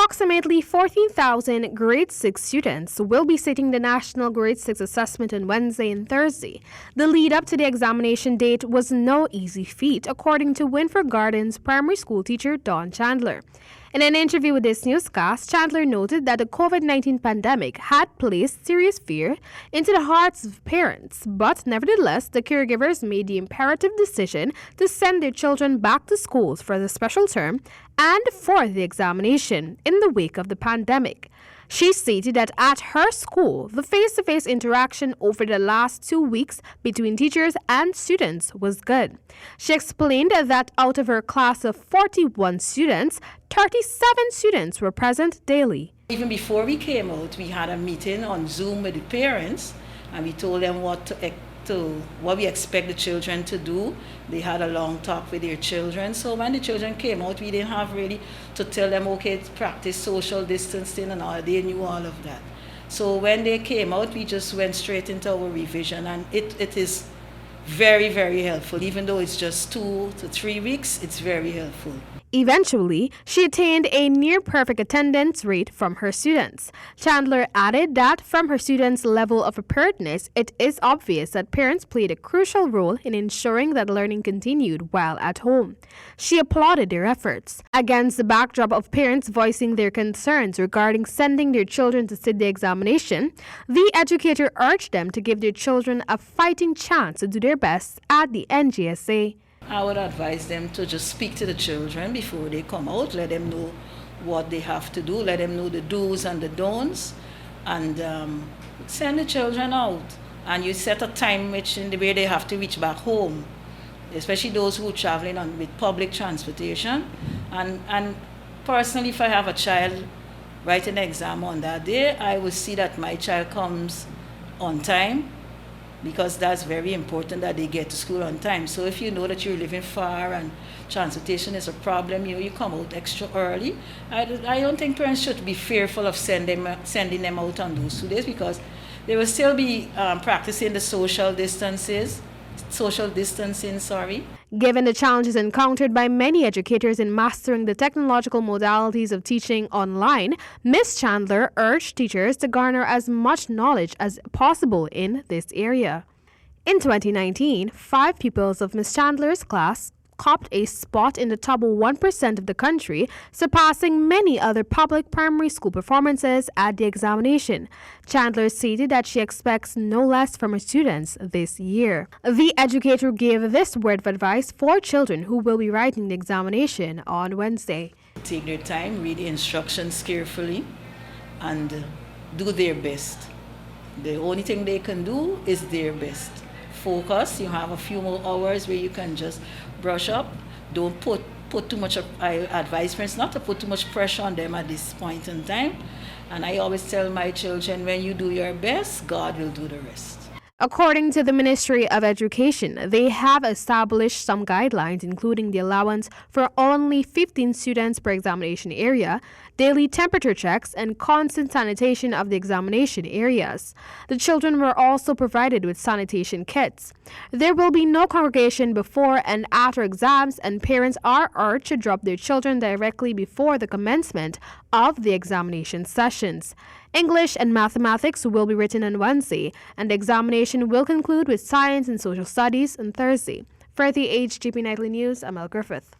Approximately 14,000 grade 6 students will be sitting the National Grade 6 Assessment on Wednesday and Thursday. The lead up to the examination date was no easy feat, according to Winford Gardens primary school teacher Dawn Chandler. In an interview with this newscast, Chandler noted that the COVID-19 pandemic had placed serious fear into the hearts of parents, but nevertheless, the caregivers made the imperative decision to send their children back to schools for the special term and for the examination in the wake of the pandemic. She stated that at her school, the face-to-face interaction over the last 2 weeks between teachers and students was good. She explained that out of her class of 41 students, 37 students were present daily. Even before we came out, we had a meeting on Zoom with the parents, and we told them what we expect the children to do. They had a long talk with their children. So when the children came out, we didn't have really to tell them, okay, practice social distancing and all. They knew all of that. So when they came out, we just went straight into our revision, and it is very, very helpful. Even though it's just 2 to 3 weeks, it's very helpful. Eventually, she attained a near-perfect attendance rate from her students. Chandler added that from her students' level of preparedness, it is obvious that parents played a crucial role in ensuring that learning continued while at home. She applauded their efforts. Against the backdrop of parents voicing their concerns regarding sending their children to sit the examination, the educator urged them to give their children a fighting chance to do their best at the NGSA. I would advise them to just speak to the children before they come out, let them know what they have to do, let them know the do's and the don'ts, and send the children out. And you set a time which in the way they have to reach back home, especially those who are traveling with public transportation. And personally, if I have a child writing an exam on that day, I will see that my child comes on time, because that's very important that they get to school on time. So if you know that you're living far and transportation is a problem, you come out extra early. I don't think parents should be fearful of sending them out on those 2 days, because they will still be practicing the social distancing. Given the challenges encountered by many educators in mastering the technological modalities of teaching online, Ms. Chandler urged teachers to garner as much knowledge as possible in this area. In 2019, 5 pupils of Ms. Chandler's class copped a spot in the top 1% of the country, surpassing many other public primary school performances at the examination. Chandler stated that she expects no less from her students this year. The educator gave this word of advice for children who will be writing the examination on Wednesday. Take their time, read the instructions carefully, and do their best. The only thing they can do is their best. Focus. You have a few more hours where you can just brush up. Don't put too much. I advise parents not to put too much pressure on them at this point in time. And I always tell my children, when you do your best, God will do the rest. According to the Ministry of Education, they have established some guidelines, including the allowance for only 15 students per examination area, daily temperature checks, and constant sanitation of the examination areas. The children were also provided with sanitation kits. There will be no congregation before and after exams, and parents are urged to drop their children directly before the commencement of the examination sessions. English and mathematics will be written on Wednesday, and the examination will conclude with science and social studies on Thursday. For the HGP Nightly News, Amel Griffith.